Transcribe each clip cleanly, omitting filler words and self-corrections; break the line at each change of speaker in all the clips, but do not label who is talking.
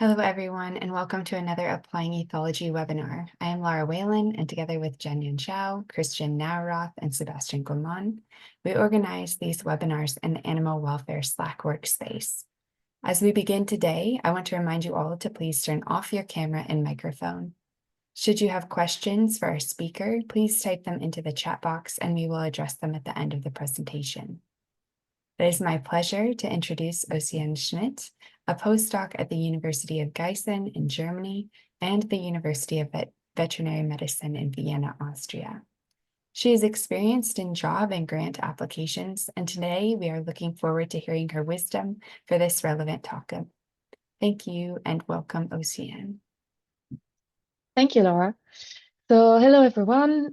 Hello, everyone, and welcome to another Applying Ethology webinar. I am Laura Whalen, and together with Jen Shao, Christian Nauroth, and Sebastian Gomon, we organize these webinars in the Animal Welfare Slack workspace. As we begin today, I want to remind you all to please turn off your camera and microphone. Should you have questions for our speaker, please type them into the chat box and we will address them at the end of the presentation. It is my pleasure to introduce Océane Schmitt, a postdoc at the University of Gießen in Germany and the University of Veterinary Medicine in Vienna, Austria. She is experienced in job and grant applications, and today we are looking forward to hearing her wisdom for this relevant topic. Thank you and welcome, Océane.
Thank you, Laura. So hello, everyone.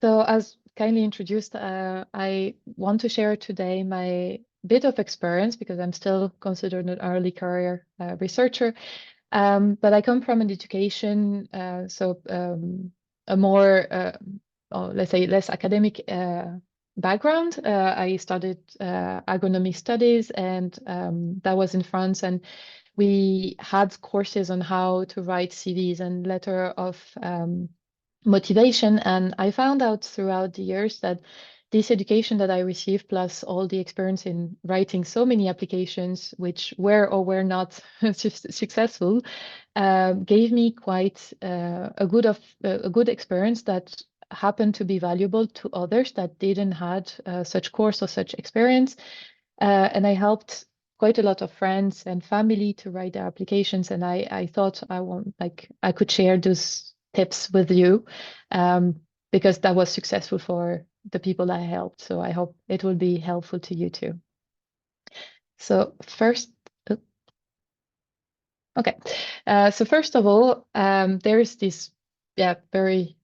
So as kindly introduced, I want to share today my bit of experience because I'm still considered an early career researcher. But I come from an education, a more, let's say, less academic background. I studied agronomy studies, and that was in France. And we had courses on how to write CVs and letter of motivation. And I found out throughout the years that this education that I received, plus all the experience in writing so many applications, which were or were not successful, gave me quite a good experience that happened to be valuable to others that didn't had such course or such experience. And I helped quite a lot of friends and family to write their applications. And I thought I could share those tips with you because that was successful for the people I helped. So I hope it will be helpful to you too. So first, okay. So first of all, there is this very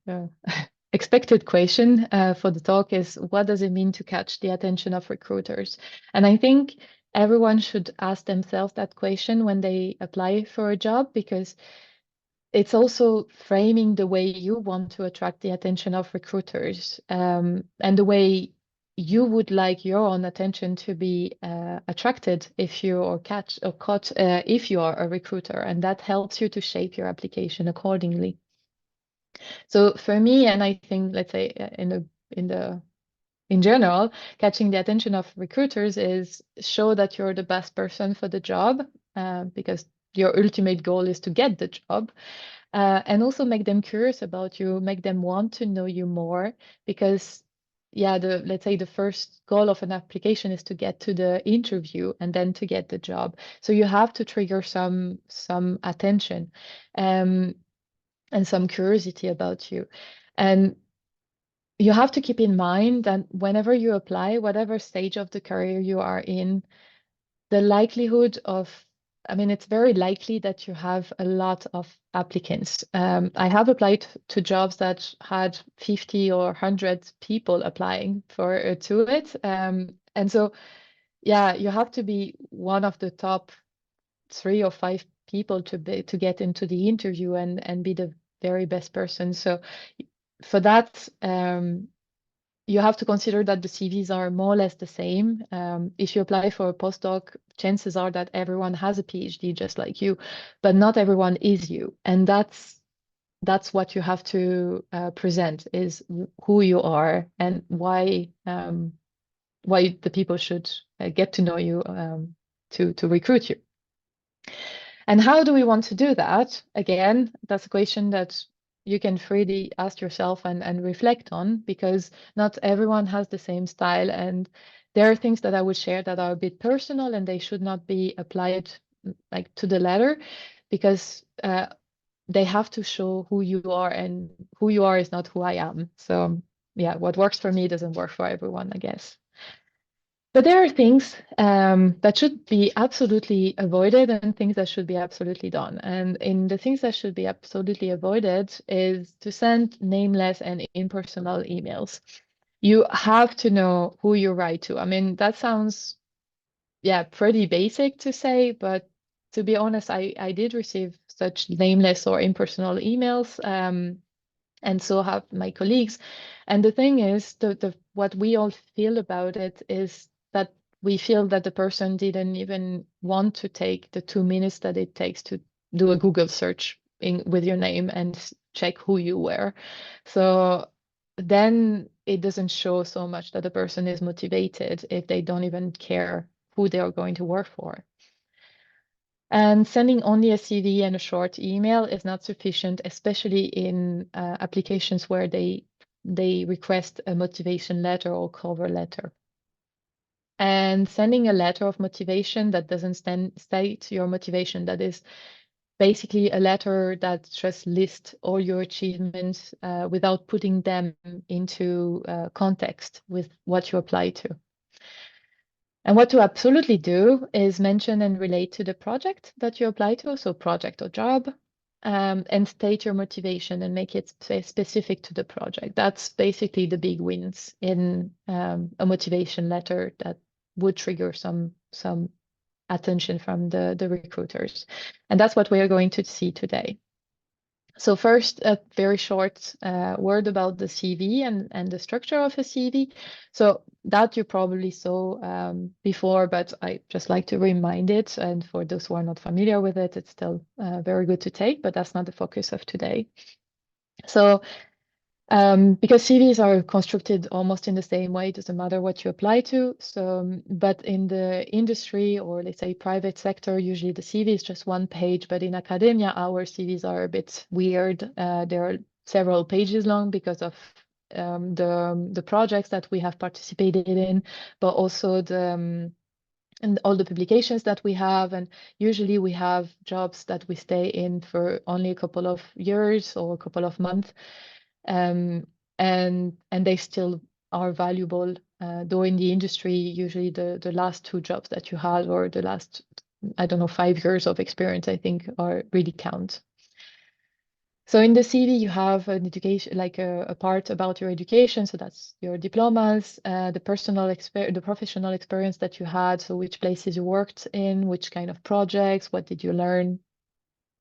expected question for the talk is, what does it mean to catch the attention of recruiters? And I think everyone should ask themselves that question when they apply for a job, because it's also framing the way you want to attract the attention of recruiters, and the way you would like your own attention to be attracted if you or caught if you are a recruiter, and that helps you to shape your application accordingly. So for me, and I think, let's say in general, catching the attention of recruiters is show that you're the best person for the job, because your ultimate goal is to get the job, and also make them curious about you, make them want to know you more, because let's say the first goal of an application is to get to the interview and then to get the job. So you have to trigger some attention and some curiosity about you. And you have to keep in mind that whenever you apply, whatever stage of the career you are in, the likelihood of, it's very likely that you have a lot of applicants. I have applied to jobs that had 50 or 100 people applying to it. And so, you have to be one of the top 3 or 5 people to get into the interview and be the very best person. So for that, you have to consider that the CVs are more or less the same. If you apply for a postdoc, chances are that everyone has a PhD just like you, but not everyone is you. And that's what you have to present, is who you are and why the people should get to know you to recruit you. And how do we want to do that? Again, that's a question that you can freely ask yourself and reflect on, because not everyone has the same style. And there are things that I would share that are a bit personal and they should not be applied like to the letter, because they have to show who you are, and who you are is not who I am. So what works for me doesn't work for everyone, I guess. But there are things that should be absolutely avoided and things that should be absolutely done. And in the things that should be absolutely avoided is to send nameless and impersonal emails. You have to know who you write to. That sounds, pretty basic to say, but to be honest, I did receive such nameless or impersonal emails, and so have my colleagues. And the thing is, what we all feel about it is that we feel that the person didn't even want to take the 2 minutes that it takes to do a Google search with your name and check who you were. So then it doesn't show so much that the person is motivated if they don't even care who they are going to work for. And sending only a CV and a short email is not sufficient, especially in applications where they request a motivation letter or cover letter. And sending a letter of motivation that doesn't state your motivation, that is basically a letter that just lists all your achievements without putting them into context with what you apply to. And what to absolutely do is mention and relate to the project that you apply to, so project or job, and state your motivation and make it specific to the project. That's basically the big wins in a motivation letter that would trigger some attention from the recruiters. And that's what we are going to see today. So first, a very short word about the CV and the structure of a CV. So that you probably saw before, but I just like to remind it. And for those who are not familiar with it, it's still very good to take, but that's not the focus of today. So because CVs are constructed almost in the same way, it doesn't matter what you apply to. So, but in the industry or let's say private sector, usually the CV is just one page. But in academia, our CVs are a bit weird. There are several pages long because of the projects that we have participated in, but also the and all the publications that we have. And usually we have jobs that we stay in for only a couple of years or a couple of months. And they still are valuable. Though in the industry, usually the last 2 jobs that you had or the last, I don't know, 5 years of experience, I think, are really count. So in the CV, you have an education, like a part about your education. So that's your diplomas, the the professional experience that you had. So which places you worked in, which kind of projects, what did you learn?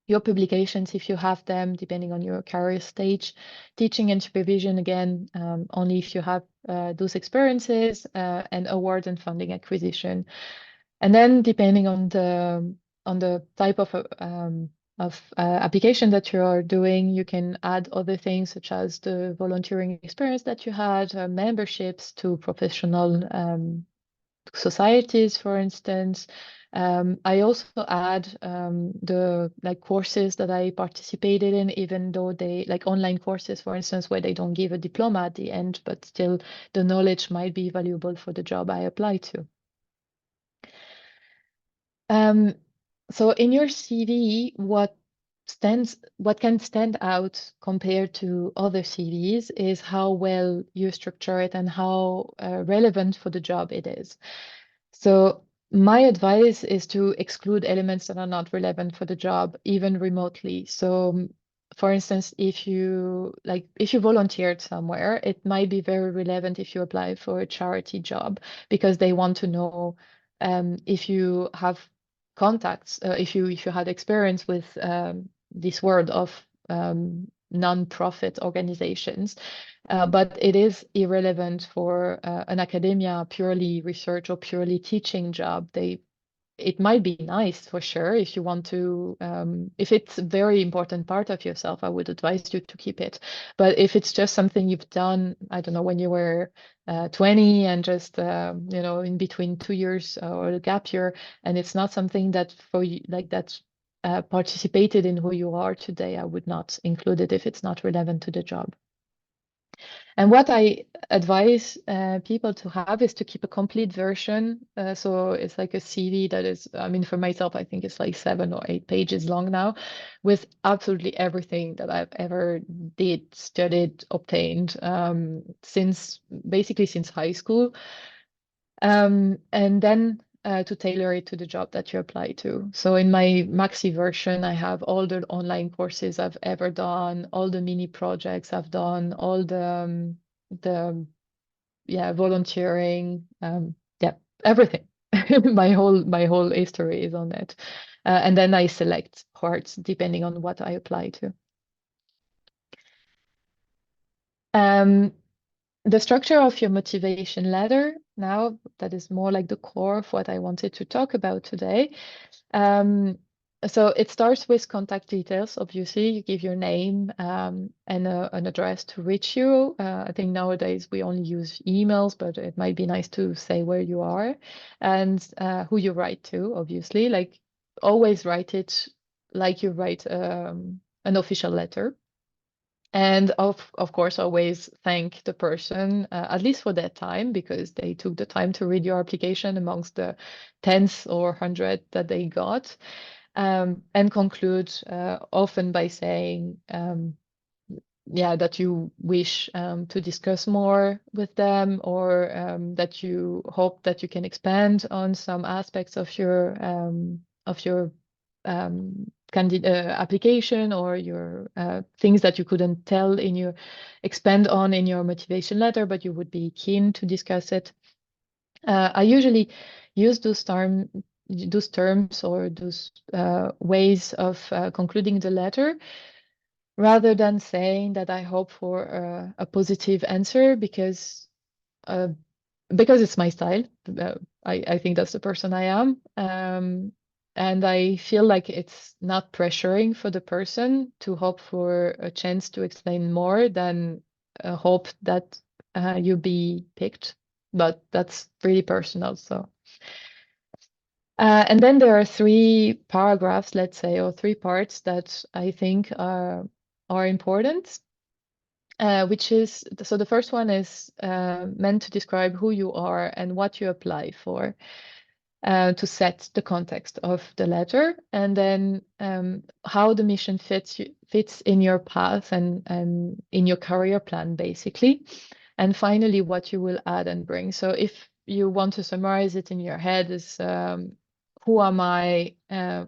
Your publications, if you have them, depending on your career stage, teaching and supervision, again, only if you have those experiences, and award and funding acquisition. And then depending on the type of application that you are doing, you can add other things such as the volunteering experience that you had, memberships to professional societies, for instance. I also add the courses that I participated in, even though they online courses, for instance, where they don't give a diploma at the end, but still the knowledge might be valuable for the job I apply to. So in your CV, what can stand out compared to other CVs is how well you structure it and how relevant for the job it is. So my advice is to exclude elements that are not relevant for the job, even remotely. So for instance, if you volunteered somewhere, it might be very relevant if you apply for a charity job because they want to know if you have contacts, if you had experience with this world of non-profit organizations. But it is irrelevant for an academia, purely research or purely teaching job. It might be nice for sure if you want to, if it's a very important part of yourself, I would advise you to keep it. But if it's just something you've done, I don't know, when you were 20 and just, in between 2 years or a gap year, and it's not something that for you, that's participated in who you are today, I would not include it if it's not relevant to the job. And what I advise people to have is to keep a complete version. So it's like a CV that is, I mean, for myself, I think it's like 7 or 8 pages long now, with absolutely everything that I've ever did, studied, obtained, basically since high school. And then to tailor it to the job that you apply to. So in my maxi version, I have all the online courses I've ever done, all the mini projects I've done, all the volunteering, everything. my whole history is on it. And then I select parts depending on what I apply to. the structure of your motivation letter, now that is more like the core of what I wanted to talk about today. So it starts with contact details. Obviously, you give your name and an address to reach you. I think nowadays we only use emails, but it might be nice to say where you are and who you write to, obviously. Like always write it like you write an official letter. And of course, always thank the person, at least for that time, because they took the time to read your application amongst the tens or hundred that they got. And conclude often by saying, yeah, that you wish to discuss more with them, or that you hope that you can expand on some aspects of your application, or your things that you couldn't tell in your expand on in your motivation letter, but you would be keen to discuss it. I usually use those terms or those ways of concluding the letter, rather than saying that I hope for a positive answer, uh, because it's my style. I think that's the person I am. And I feel like it's not pressuring for the person to hope for a chance to explain more than hope that you be picked. But that's really personal. So, and then there are three paragraphs, let's say, or three parts that I think are important. Which is, so the first one is meant to describe who you are and what you apply for, to set the context of the letter, and then how the mission fits in your path and in your career plan, basically. And finally, what you will add and bring. So if you want to summarize it in your head, is who am I,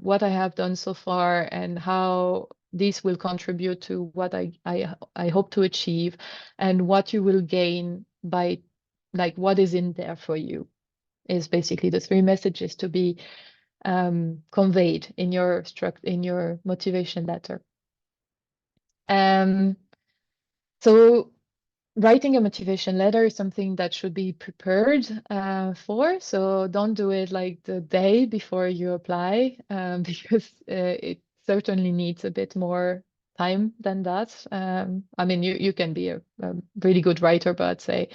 what I have done so far, and how this will contribute to what I hope to achieve, and what you will gain by, like, what is in there for you, is basically the three messages to be conveyed in your motivation letter. So writing a motivation letter is something that should be prepared for. So don't do it like the day before you apply, because it certainly needs a bit more time than that. I mean, you can be a really good writer, but I'd say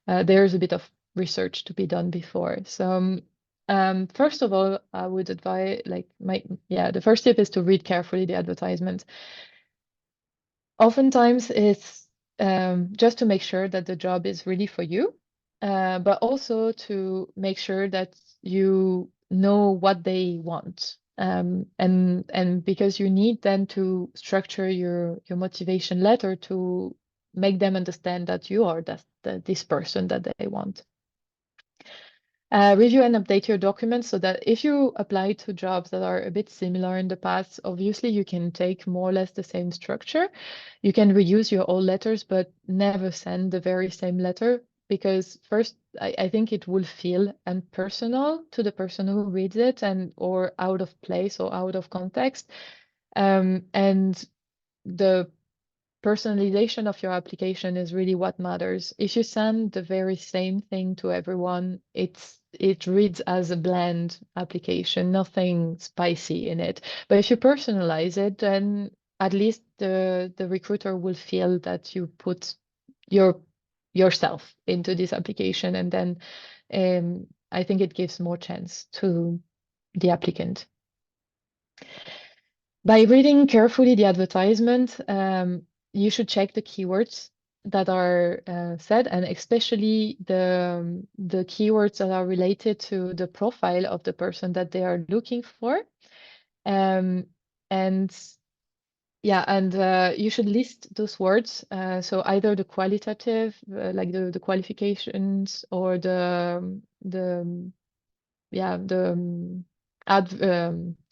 there's a bit of research to be done before. So first of all, I would advise, the first tip is to read carefully the advertisement. Oftentimes it's just to make sure that the job is really for you, but also to make sure that you know what they want. And because you need then to structure your motivation letter to make them understand that you are this person that they want. Review and update your documents, so that if you apply to jobs that are a bit similar in the past, obviously you can take more or less the same structure. You can reuse your old letters, but never send the very same letter, because first, I think it will feel impersonal to the person who reads it, or out of place or out of context. And the personalization of your application is really what matters. If you send the very same thing to everyone, it reads as a bland application, nothing spicy in it. But if you personalize it, then at least the recruiter will feel that you put yourself into this application, and then I think it gives more chance to the applicant. By reading carefully the advertisement, you should check the keywords that are said, and especially the keywords that are related to the profile of the person that they are looking for. And yeah, and you should list those words. So either the qualitative, like the qualifications, or the yeah the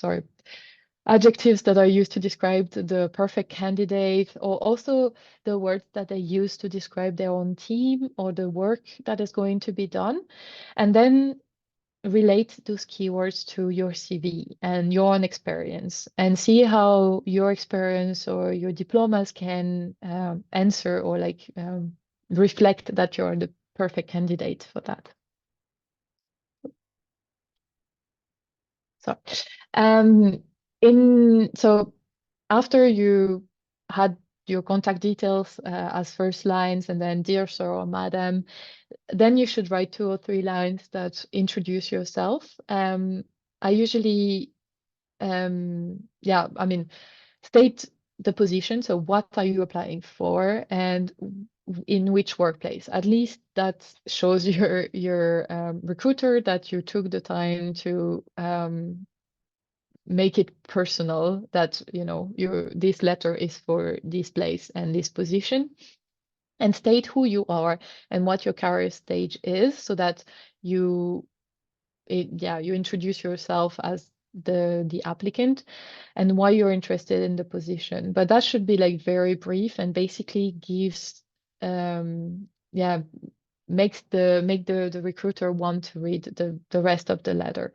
sorry, adjectives that are used to describe the perfect candidate, or also the words that they use to describe their own team or the work that is going to be done. And then relate those keywords to your CV and your own experience, and see how your experience or your diplomas can answer, or reflect that you're the perfect candidate for that. So, um, so after you had your contact details as first lines, and then dear sir or madam, then you should write 2 or 3 lines that introduce yourself. I usually, yeah, I mean, state the position. So what are you applying for, and in which workplace? At least that shows your recruiter that you took the time to make it personal, that your this letter is for this place and this position, and state who you are and what your career stage is, so that you introduce yourself as the applicant and why you're interested in the position. But that should be like very brief and basically gives yeah make the recruiter want to read the rest of the letter.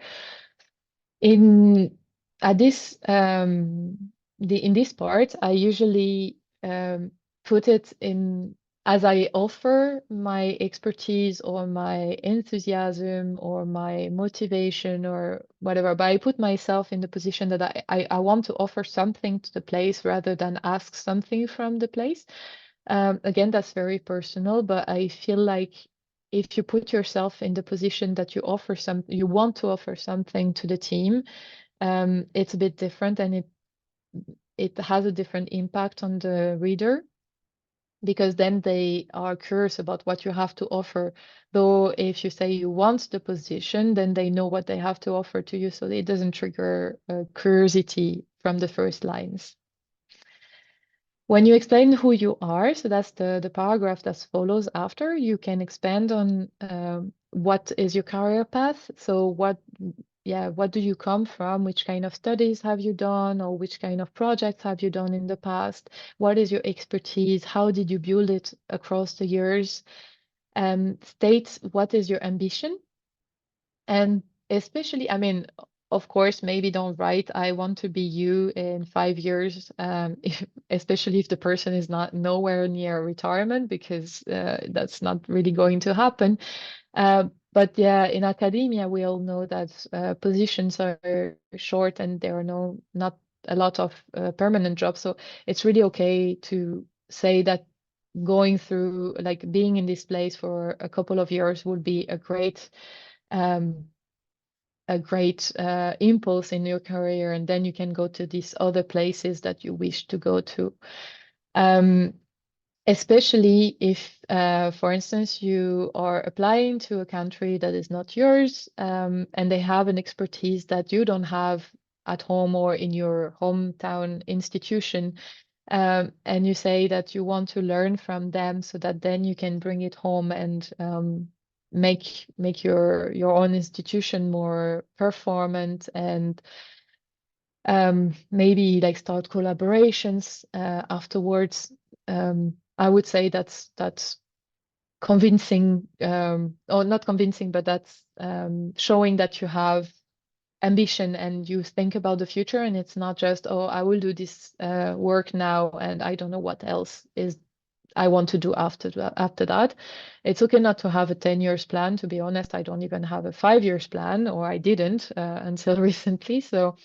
In at this in this part, I usually put it in as I offer my expertise or my enthusiasm or my motivation or whatever, but I put myself in the position that I want to offer something to the place rather than ask something from the place. Again, that's very personal, but I feel like if you put yourself in the position that you want to offer something to the team, it's a bit different, and it has a different impact on the reader, because then they are curious about what you have to offer. Though if you say you want the position, then they know what they have to offer to you, so it doesn't trigger curiosity from the first lines. When you explain who you are, so that's the paragraph that follows after, you can expand on what is your career path. So what do you come from? Which kind of studies have you done, or which kind of projects have you done in the past? What is your expertise? How did you build it across the years? State what is your ambition. And especially, I mean, of course, maybe don't write, I want to be you in 5 years, especially if the person is not nowhere near retirement, because that's not really going to happen. But yeah, in academia, we all know that positions are short and there are not a lot of permanent jobs. So it's really okay to say that going through, like being in this place for a couple of years would be um, a great impulse in your career, and then you can go to these other places that you wish to go to. Especially if, for instance, you are applying to a country that is not yours, and they have an expertise that you don't have at home or in your hometown institution, and you say that you want to learn from them so that then you can bring it home and make your own institution more performant, and maybe like start collaborations afterwards. I would say that's convincing, or not convincing, but that's showing that you have ambition and you think about the future, and it's not just, oh, I will do this work now and I don't know what else is I want to do after that. It's okay not to have a 10 years plan. To be honest, I don't even have a 5 years plan, or I didn't until recently. So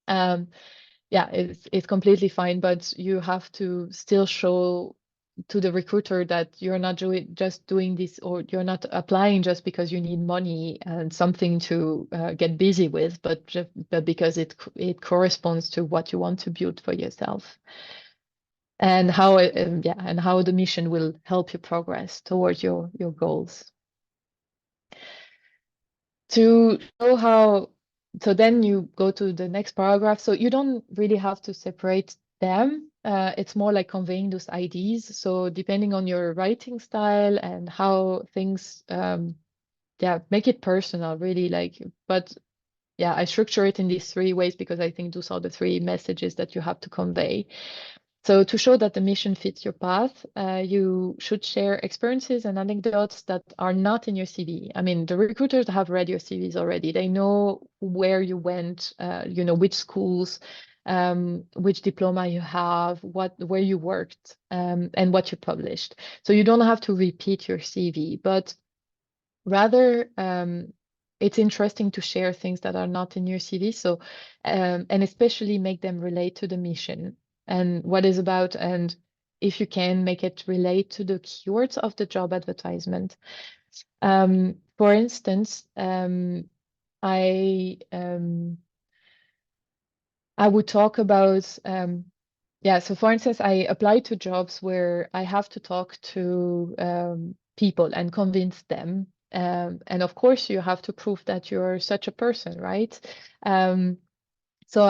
um, yeah, it's completely fine, but you have to still show to the recruiter that you're not just doing this, or you're not applying just because you need money and something to get busy with, but because it corresponds to what you want to build for yourself, and how the mission will help you progress towards your goals. To show how, so then you go to the next paragraph. So you don't really have to separate them. It's more like conveying those ideas. So depending on your writing style and how things, make it personal, really, like, but yeah, I structure it in these 3 ways because I think those are the 3 messages that you have to convey. So to show that the mission fits your path, you should share experiences and anecdotes that are not in your CV. I mean, the recruiters have read your CVs already. They know where you went, which schools, which diploma you have, where you worked, and what you published. So you don't have to repeat your CV, but rather it's interesting to share things that are not in your CV. So and especially make them relate to the mission and what is about, and if you can make it relate to the keywords of the job advertisement. For instance, I I would talk about yeah. So for instance, I apply to jobs where I have to talk to people and convince them. And of course, you have to prove that you're such a person, right? Um, so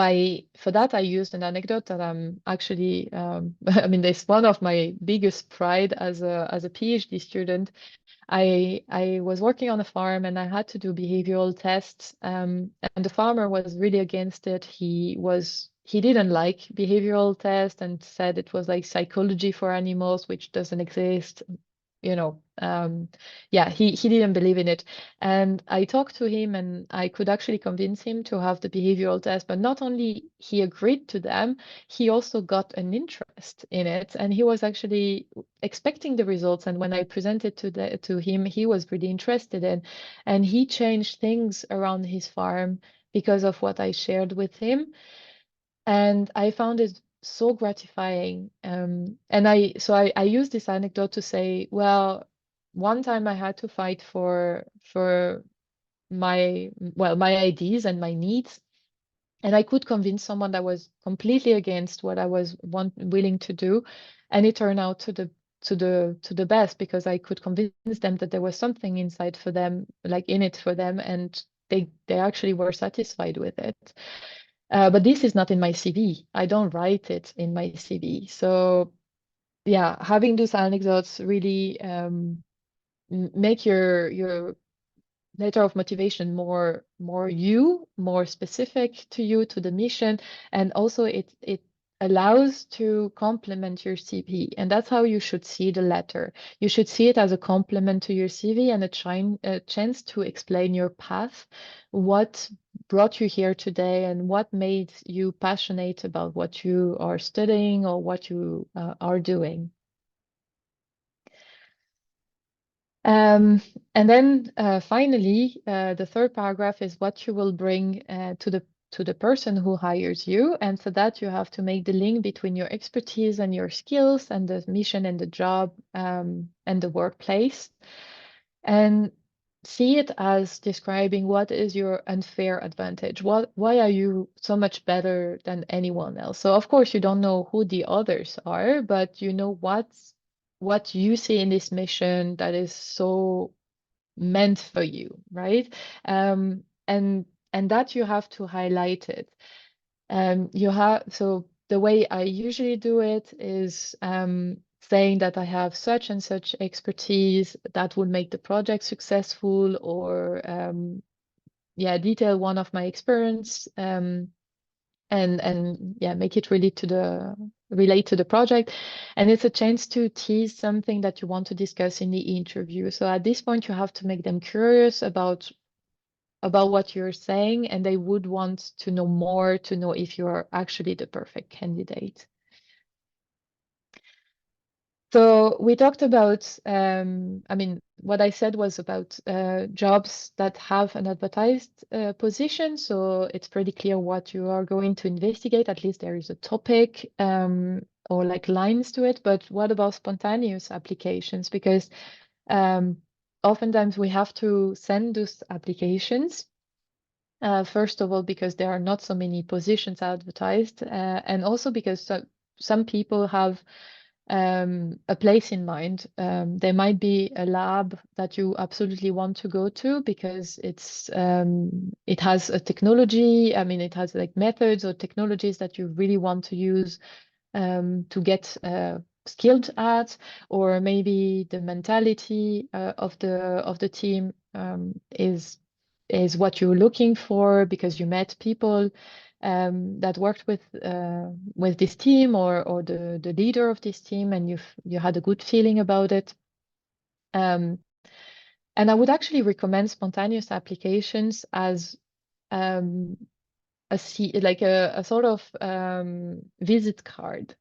for that, I used an anecdote that I'm actually, I mean, it's one of my biggest pride as a PhD student. I was working on a farm and I had to do behavioral tests. And the farmer was really against it. He didn't like behavioral tests and said it was like psychology for animals, which doesn't exist. You know, yeah, he didn't believe in it. And I talked to him and I could actually convince him to have the behavioral test. But not only he agreed to them, he also got an interest in it. And he was actually expecting the results. And when I presented to him, he was really interested in, and he changed things around his farm because of what I shared with him. And I found it so gratifying. And I use this anecdote to say, well, one time I had to fight for my ideas and my needs, and I could convince someone that was completely against what I was willing to do, and it turned out to the best, because I could convince them that there was something inside for them, like in it for them, and they actually were satisfied with it. But this is not in my CV. I don't write it in my CV. So yeah, having those anecdotes really make your letter of motivation more specific to you, to the mission, and also it allows to complement your CV, and that's how you should see the letter. You should see it as a complement to your CV and a chance to explain your path, what brought you here today, and what made you passionate about what you are studying or what you are doing. Um, and then finally, the third paragraph is what you will bring to the person who hires you. And for that, you have to make the link between your expertise and your skills and the mission and the job and the workplace. And see it as describing what is your unfair advantage. Why are you so much better than anyone else? So of course you don't know who the others are, but you know what you see in this mission that is so meant for you, right? And that you have to highlight it. You have so the way I usually do it is saying that I have such and such expertise that will make the project successful, or yeah, detail one of my experience, and yeah, make it relate to the project. And it's a chance to tease something that you want to discuss in the interview. So at this point, you have to make them curious about what you're saying, and they would want to know more, to know if you are actually the perfect candidate. So we talked about, I mean, what I said was about jobs that have an advertised position. So it's pretty clear what you are going to investigate. At least there is a topic or like lines to it. But what about spontaneous applications? Because oftentimes we have to send those applications. First of all, because there are not so many positions advertised, and also because some people have a place in mind. There might be a lab that you absolutely want to go to because it has a technology. I mean, it has like methods or technologies that you really want to use to get skilled at, or maybe the mentality of the team is what you're looking for because you met people that worked with this team, or the leader of this team, and you had a good feeling about it. And I would actually recommend spontaneous applications as like a sort of visit card.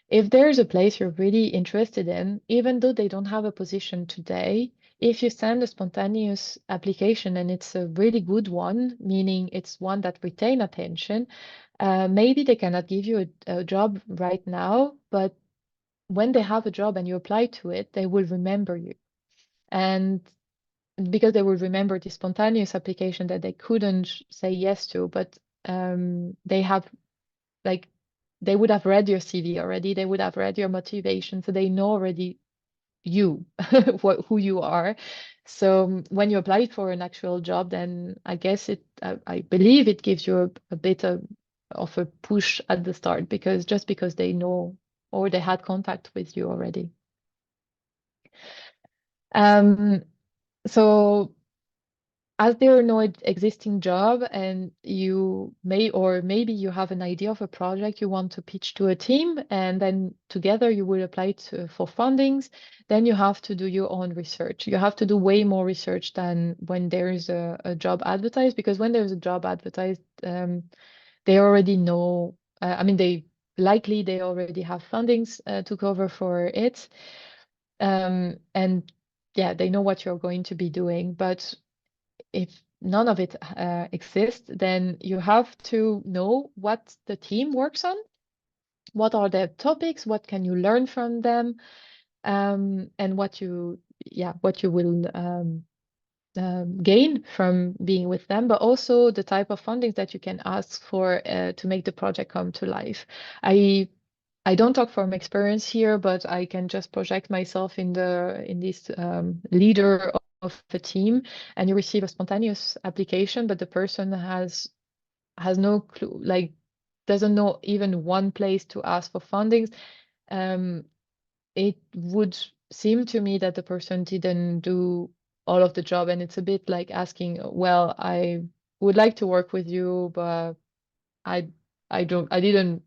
If there's a place you're really interested in, even though they don't have a position today, if you send a spontaneous application and it's a really good one, meaning it's one that retain attention, maybe they cannot give you a job right now, but when they have a job and you apply to it, they will remember you. And because they will remember the spontaneous application that they couldn't say yes to, but they have like they would have read your CV already, they would have read your motivation, so they know already you, who you are. So when you apply for an actual job, then I guess I believe it gives you a bit of a push at the start, because just because they know or they had contact with you already. Um, so as there are no existing job and you may, or maybe you have an idea of a project you want to pitch to a team, and then together you will apply for fundings, then you have to do your own research. You have to do way more research than when there is a job advertised, because when there's a job advertised, they already know, I mean, they already have fundings to cover for it. And yeah, they know what you're going to be doing. But if none of it exists, then you have to know what the team works on, what are their topics, what can you learn from them, and what you will gain from being with them, but also the type of funding that you can ask for to make the project come to life. I don't talk from experience here, but I can just project myself in this leader of a team, and you receive a spontaneous application, but the person has no clue, like doesn't know even one place to ask for fundings. Um, it would seem to me that the person didn't do all of the job, and it's a bit like asking, well, I would like to work with you, but I I didn't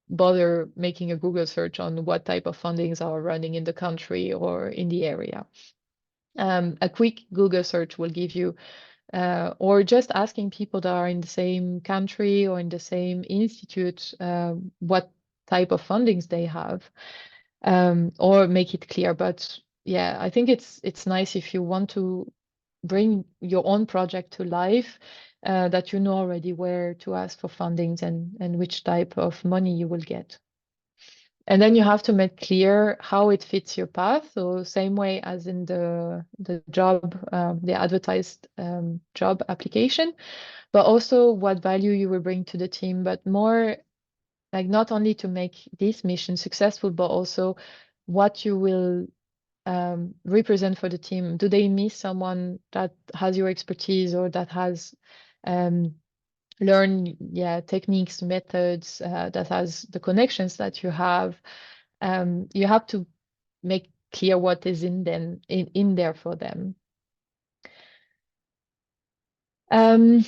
bother making a Google search on what type of fundings are running in the country or in the area. A quick Google search will give you, or just asking people that are in the same country or in the same institute, what type of fundings they have, or make it clear. But yeah, I think it's nice if you want to bring your own project to life, that you know already where to ask for fundings and which type of money you will get. And then you have to make clear how it fits your path. So same way as in the job, the advertised job application, but also what value you will bring to the team, but more like not only to make this mission successful, but also what you will represent for the team. Do they miss someone that has your expertise or that has um, learned techniques, methods, that has the connections that you have? You have to make clear what is in there for them. Um,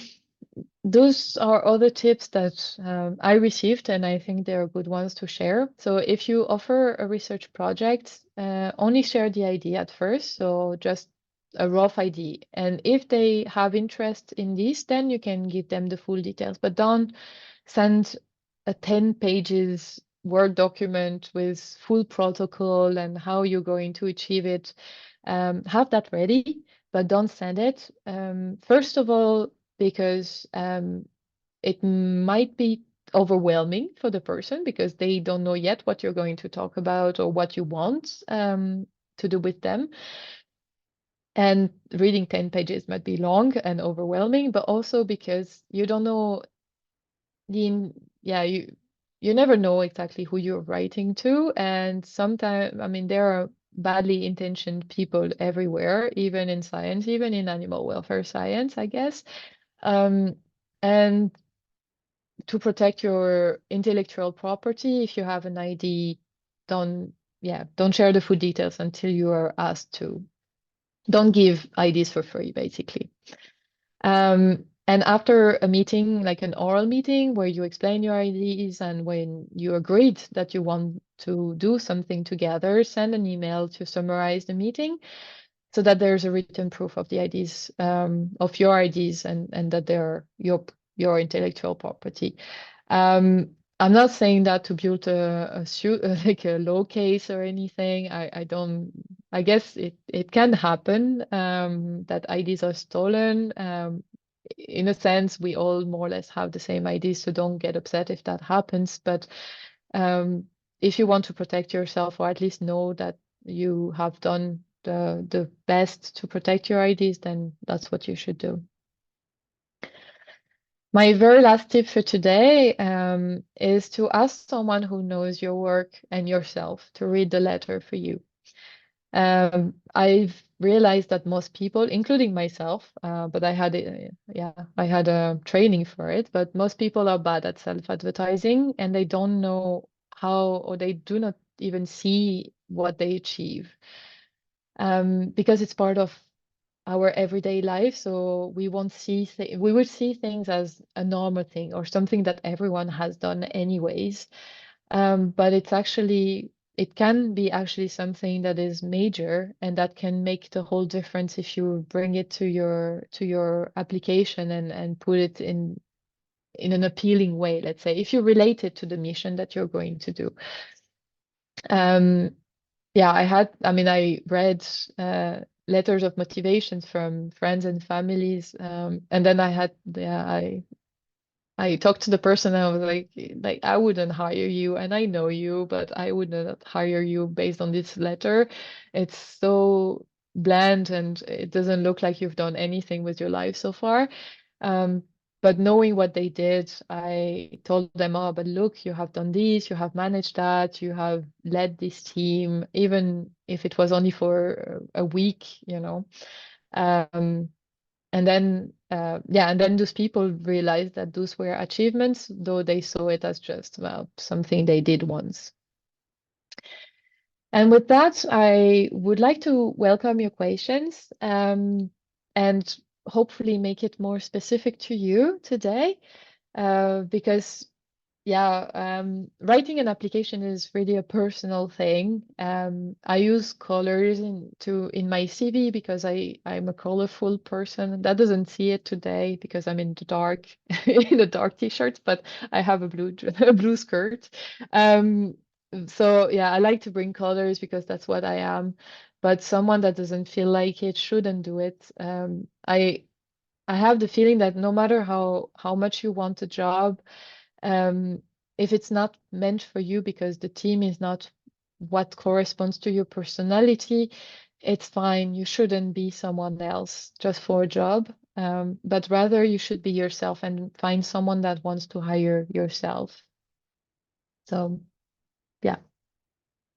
those are other tips that I received, and I think they're good ones to share. So if you offer a research project, only share the idea at first, so just a rough idea. And if they have interest in this, then you can give them the full details, but don't send a 10 pages Word document with full protocol and how you're going to achieve it. Have that ready, but don't send it. First of all, because it might be overwhelming for the person because they don't know yet what you're going to talk about or what you want to do with them. And reading 10 pages might be long and overwhelming, but also because you don't know you never know exactly who you're writing to. And sometimes, I mean, there are badly intentioned people everywhere, even in science, even in animal welfare science, I guess. And to protect your intellectual property, if you have an ID, don't don't share the full details until you are asked to. Don't give IDs for free, basically. And after a meeting, like an oral meeting where you explain your IDs and when you agreed that you want to do something together, send an email to summarize the meeting so that there's a written proof of the IDs, of your IDs, and that they're your intellectual property. I'm not saying that to build a suit like a low case or anything. I don't. I guess it can happen that IDs are stolen. In a sense, we all more or less have the same IDs, so don't get upset if that happens. But if you want to protect yourself, or at least know that you have done the best to protect your IDs, then that's what you should do. My very last tip for today is to ask someone who knows your work and yourself to read the letter for you. I've realized that most people, including myself, but I had I had a training for it, but most people are bad at self-advertising and they don't know how, or they do not even see what they achieve. Because it's part of our everyday life, so we won't see we would see things as a normal thing or something that everyone has done anyways. But it can be actually something that is major and that can make the whole difference if you bring it to your application and put it in an appealing way, let's say, if you relate it to the mission that you're going to do. Yeah, I read letters of motivations from friends and families, and then I talked to the person and I was like I wouldn't hire you, and I know you, but I would not hire you based on this letter. It's so bland and it doesn't look like you've done anything with your life so far. Um, but knowing what they did, I told them, oh, but look, you have done this, you have managed that, you have led this team, even if it was only for a week, you know. Um, and then those people realized that those were achievements, though they saw it as just, well, something they did once. And with that, I would like to welcome your questions and hopefully make it more specific to you today, because writing an application is really a personal thing. I use colors in my CV because I'm a colorful person. That doesn't see it today because I'm in the dark in a dark t-shirt, but I have a a blue skirt. So yeah, I like to bring colors because that's what I am. But someone that doesn't feel like it shouldn't do it. I have the feeling that no matter how much you want a job, um, if it's not meant for you because the team is not what corresponds to your personality, it's fine. You shouldn't be someone else just for a job, but rather you should be yourself and find someone that wants to hire yourself. So, yeah,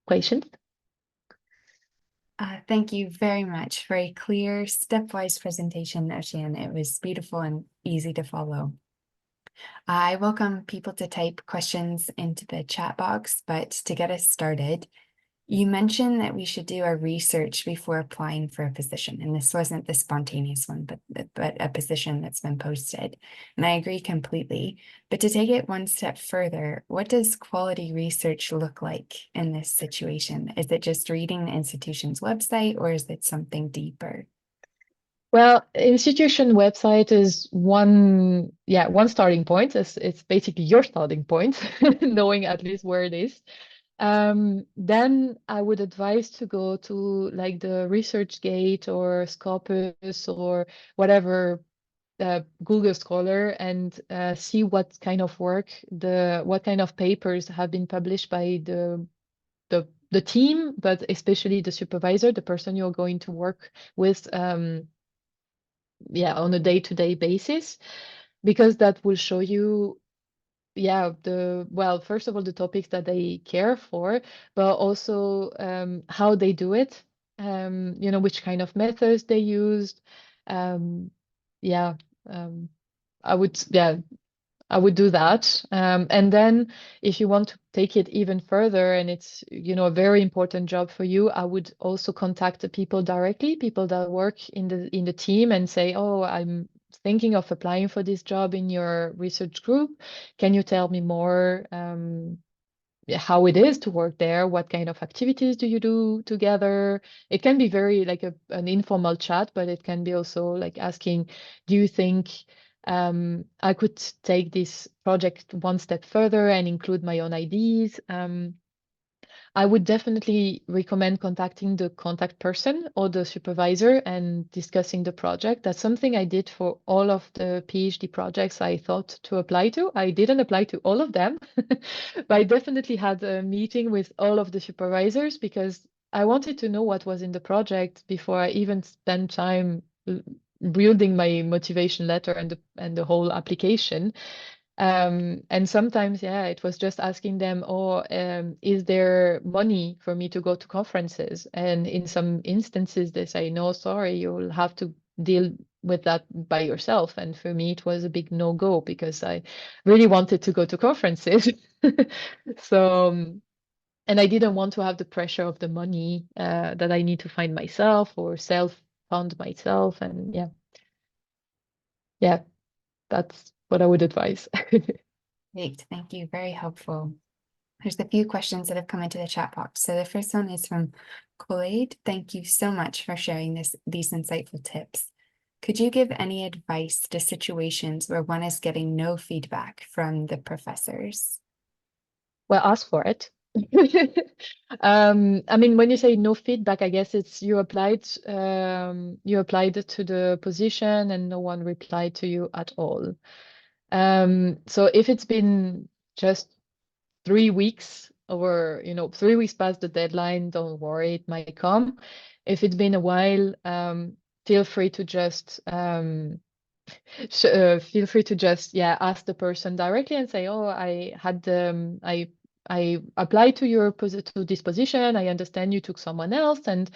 questions?
Thank you very much for a clear, stepwise presentation, Océane. It was beautiful and easy to follow. I welcome people to type questions into the chat box, but to get us started, you mentioned that we should do our research before applying for a position, and this wasn't the spontaneous one, but a position that's been posted. And I agree completely. But to take it one step further, what does quality research look like in this situation? Is it just reading the institution's website, or is it something deeper?
Well, institution website is one starting point. It's basically your starting point, knowing at least where it is. Then I would advise to go to like the ResearchGate or Scopus or whatever Google Scholar and see what kind of what kind of papers have been published by the team, but especially the supervisor, the person you're going to work with, on a day-to-day basis, because that will show you first of all, the topics that they care for, but also how they do it, which kind of methods they used. Um, yeah, um, I would, I would do that. And then if you want to take it even further and it's, a very important job for you, I would also contact the people directly, people that work in the team and say, oh, I'm thinking of applying for this job in your research group. Can you tell me more how it is to work there? What kind of activities do you do together? It can be very like an informal chat, but it can be also like asking, do you think I could take this project one step further and include my own ideas. I would definitely recommend contacting the contact person or the supervisor and discussing the project. That's something I did for all of the PhD projects I thought to apply to. I didn't apply to all of them, but I definitely had a meeting with all of the supervisors because I wanted to know what was in the project before I even spent time building my motivation letter and the whole application. And sometimes, yeah, it was just asking them, oh, is there money for me to go to conferences? And in some instances, they say, no, sorry, you'll have to deal with that by yourself. And for me, it was a big no-go because I really wanted to go to conferences. So, and I didn't want to have the pressure of the money that I need to find myself or self-fund myself. And yeah, that's what I would advise.
Great, thank you. Very helpful. There's a few questions that have come into the chat box. So the first one is from Kool-Aid. Thank you so much for sharing these insightful tips. Could you give any advice to situations where one is getting no feedback from the professors?
Well, ask for it. I mean, when you say no feedback, I guess it's you applied to the position and no one replied to you at all. So if it's been just 3 weeks or 3 weeks past the deadline, don't worry, it might come. If it's been a while, feel free to just feel free to just ask the person directly and say, oh, I applied to to this position. I understand you took someone else, and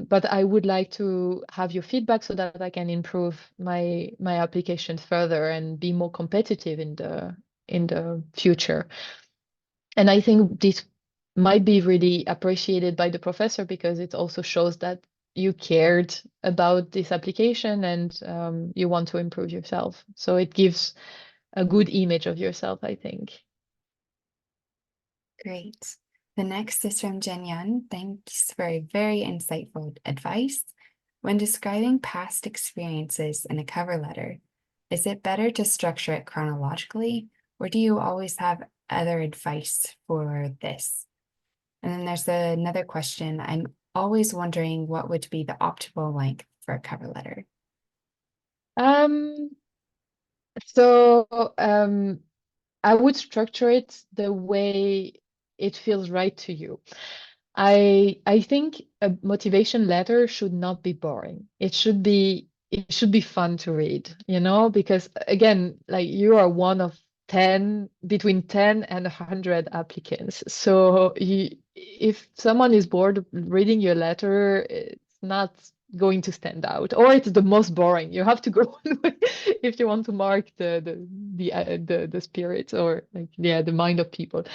but I would like to have your feedback so that I can improve my application further and be more competitive in the future. And I think this might be really appreciated by the professor because it also shows that you cared about this application and you want to improve yourself. So it gives a good image of yourself, I think.
Great. The next is from Jen Yun. Thanks for a very insightful advice. When describing past experiences in a cover letter, is it better to structure it chronologically, or do you always have other advice for this? And then there's another question. I'm always wondering what would be the optimal length for a cover letter.
Um, so I would structure it the way it feels right to you. I think a motivation letter should not be boring. It should be fun to read, because again, like you are one of 10, between 10 and 100 applicants. So if someone is bored of reading your letter, it's not going to stand out, or it's the most boring. You have to go if you want to mark the spirit or the mind of people.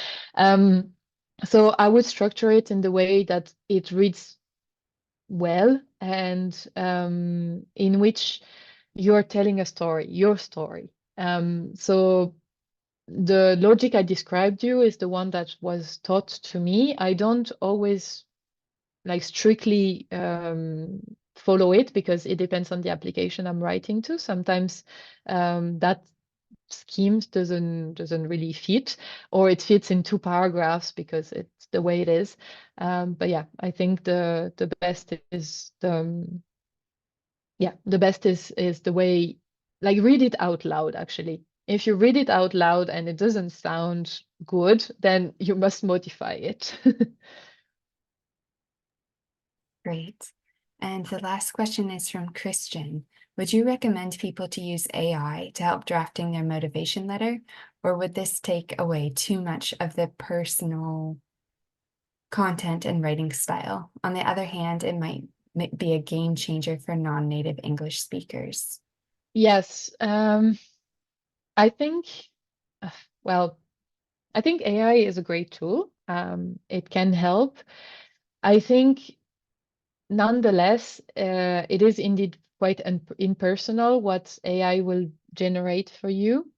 So I would structure it in the way that it reads well and in which you're telling a story, your story. So the logic I described you is the one that was taught to me. I don't always strictly follow it because it depends on the application I'm writing to. Sometimes that schemes doesn't really fit, or it fits in 2 paragraphs because it's the way it is. But yeah, I think the best is the way, read it out loud. Actually, if you read it out loud and it doesn't sound good, then you must modify it.
Great. And the last question is from Christian. Would you recommend people to use AI to help drafting their motivation letter, or would this take away too much of the personal content and writing style? On the other hand, it might be a game changer for non-native English speakers.
Yes, I think, uh, well, I think AI is a great tool. It can help. I think, nonetheless, it is indeed quite impersonal what AI will generate for you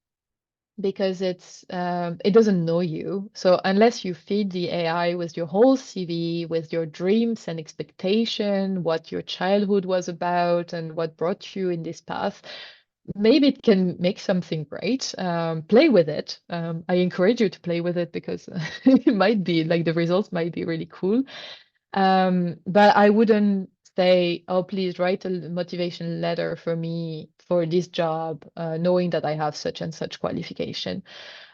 because it doesn't know you. So unless you feed the AI with your whole CV, with your dreams and expectation, what your childhood was about, and what brought you in this path, maybe it can make something great. Play with it. I encourage you to play with it because it might be like the results might be really cool. But I wouldn't say, oh, please write a motivation letter for me for this job, knowing that I have such and such qualification.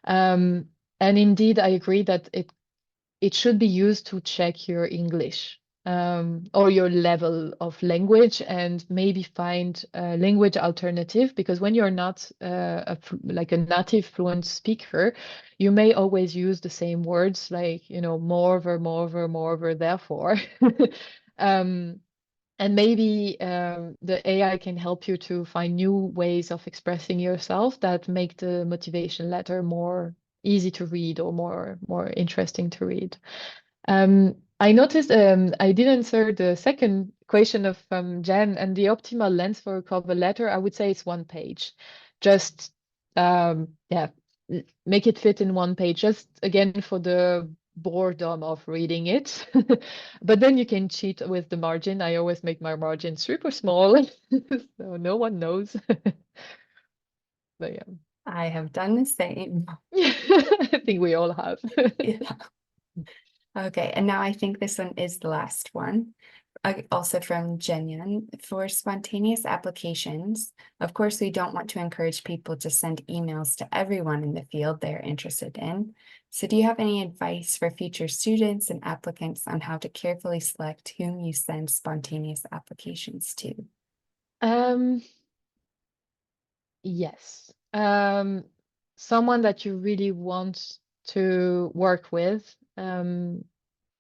Um, and indeed, I agree that it should be used to check your English or your level of language, and maybe find a language alternative, because when you're not like a native fluent speaker, you may always use the same words, like, moreover, moreover, moreover, therefore. um, and maybe the AI can help you to find new ways of expressing yourself that make the motivation letter more easy to read, or more interesting to read. I noticed I did answer the second question of Jen, and the optimal length for a cover letter, I would say it's 1 page. Just yeah, make it fit in 1 page, just again for the boredom of reading it. But then you can cheat with the margin. I always make my margin super small, so no one knows. But yeah,
I have done the same.
I think we all have.
Yeah. Okay, and now I think this one is the last one. Also from Jenyan, for spontaneous applications, of course, we don't want to encourage people to send emails to everyone in the field they're interested in. So do you have any advice for future students and applicants on how to carefully select whom you send spontaneous applications to?
Um, Yes. Someone that you really want to work with.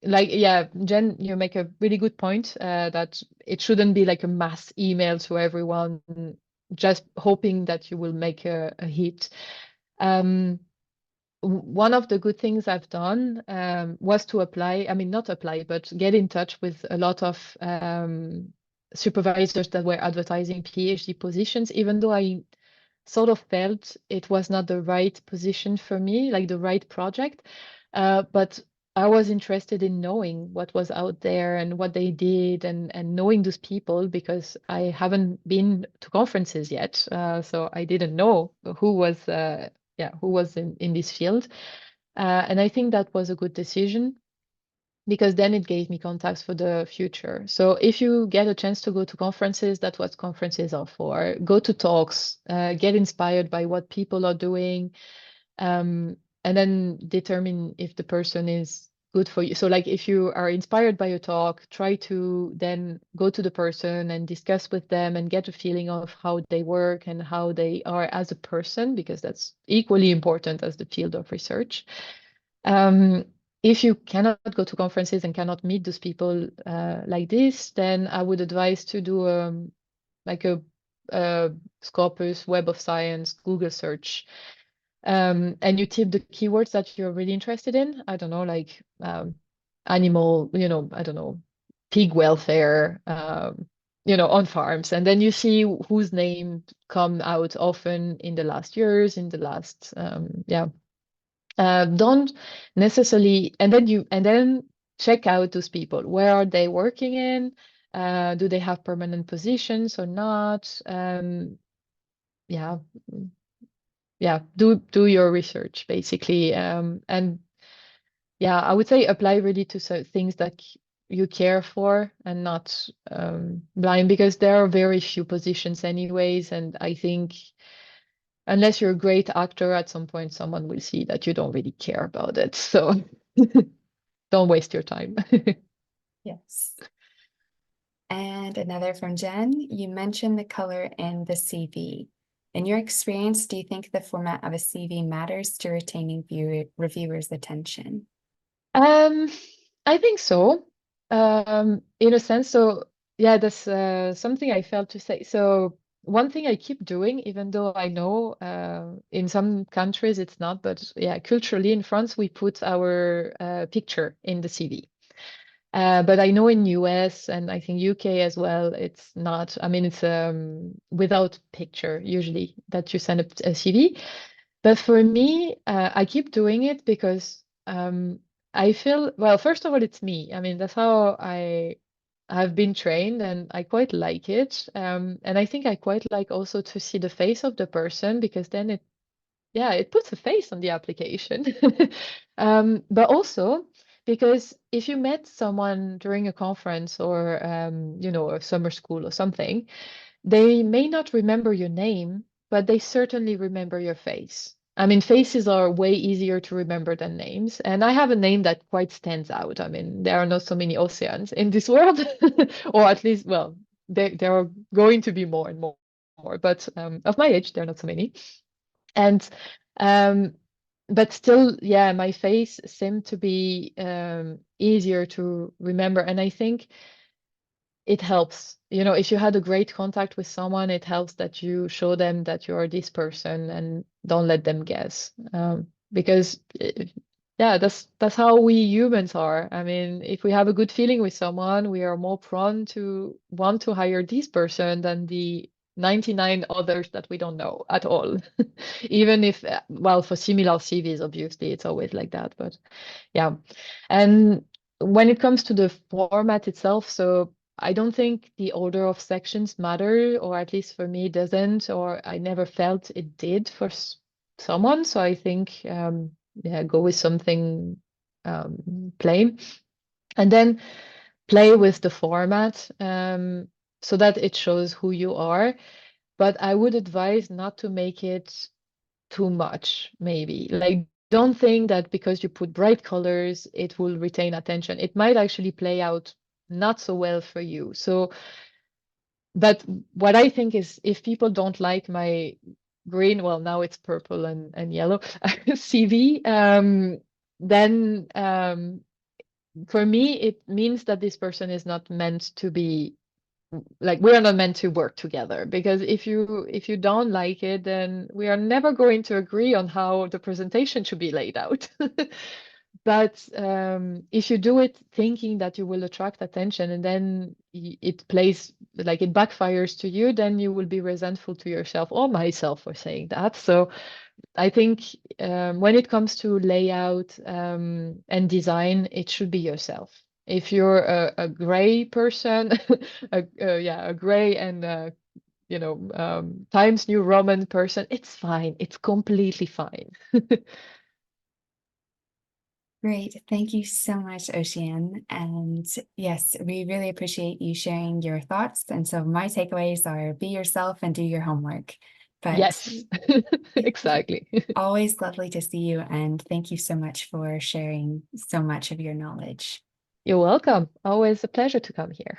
Like, yeah, Jen, you make a really good point, that it shouldn't be like a mass email to everyone, just hoping that you will make a hit. Um, One of the good things I've done was to apply, I mean, not apply, but get in touch with a lot of supervisors that were advertising PhD positions, even though I sort of felt it was not the right position for me, like the right project. But I was interested in knowing what was out there and what they did, and knowing those people, because I haven't been to conferences yet. So I didn't know who was in this field. And I think that was a good decision, because then it gave me contacts for the future. So if you get a chance to go to conferences, that's what conferences are for. Go to talks, get inspired by what people are doing, um, and then determine if the person is good for you. So, like, if you are inspired by a talk, try to then go to the person and discuss with them and get a feeling of how they work and how they are as a person, because that's equally important as the field of research. Um, if you cannot go to conferences and cannot meet those people like this, then I would advise to do like a Scopus, Web of Science, Google search, and you type the keywords that you're really interested in. I don't know, like animal, I don't know, pig welfare, on farms, and then you see whose name come out often in the last years, in the last, yeah. Don't necessarily, and then check out those people. Where are they working in? Do they have permanent positions or not? Yeah, yeah. Do your research basically, and yeah, I would say apply really to things that you care for, and not blind, because there are very few positions anyways, and I think unless you're a great actor, at some point someone will see that you don't really care about it. So don't waste your time.
Yes. And another from Jen, you mentioned the color in the CV. In your experience, do you think the format of a CV matters to retaining reviewers' attention?
Um, I think so. In a sense, so yeah, that's something I failed to say. So one thing I keep doing, even though I know in some countries it's not, but yeah, culturally in France we put our picture in the CV. But I know in US and I think UK as well, it's not. I mean, it's without picture usually that you send a CV. But for me, I keep doing it because I feel, well, first of all, it's me. I mean, that's how I've been trained and I quite like it. And I think I quite like also to see the face of the person, because then it puts a face on the application. But also because if you met someone during a conference or a summer school or something, they may not remember your name, but they certainly remember your face. I mean, faces are way easier to remember than names. And I have a name that quite stands out. I mean, there are not so many Oceans in this world, or at least, well, there are going to be more and more. But of my age, there are not so many. And um, but still, yeah, my face seemed to be easier to remember. And I think it helps. If you had a great contact with someone, it helps that you show them that you're this person and don't let them guess. Because yeah, that's how we humans are. I mean, if we have a good feeling with someone, we are more prone to want to hire this person than the 99 others that we don't know at all. Even if, well, for similar CVs, obviously, it's always like that. But yeah. And when it comes to the format itself, so I don't think the order of sections matter, or at least for me, it doesn't, or I never felt it did for someone. So I think, yeah, go with something plain, and then play with the format so that it shows who you are. But I would advise not to make it too much, maybe. Like, don't think that because you put bright colors, it will retain attention. It might actually play out not so well for you. So, but what I think is if people don't like my green, well, now it's purple and yellow CV, then for me, it means that this person is not meant to be, like, we are not meant to work together, because if you don't like it, then we are never going to agree on how the presentation should be laid out. But if you do it thinking that you will attract attention, and then it plays like it backfires to you, then you will be resentful to yourself or myself for saying that. So I think when it comes to layout and design, it should be yourself. If you're a gray person, a gray and Times New Roman person, it's fine. It's completely fine.
Great. Thank you so much, Oceane. And yes, we really appreciate you sharing your thoughts. And so my takeaways are be yourself and do your homework. But
Yes, exactly.
always lovely to see you. And thank you so much for sharing so much of your knowledge.
You're welcome. Always a pleasure to come here.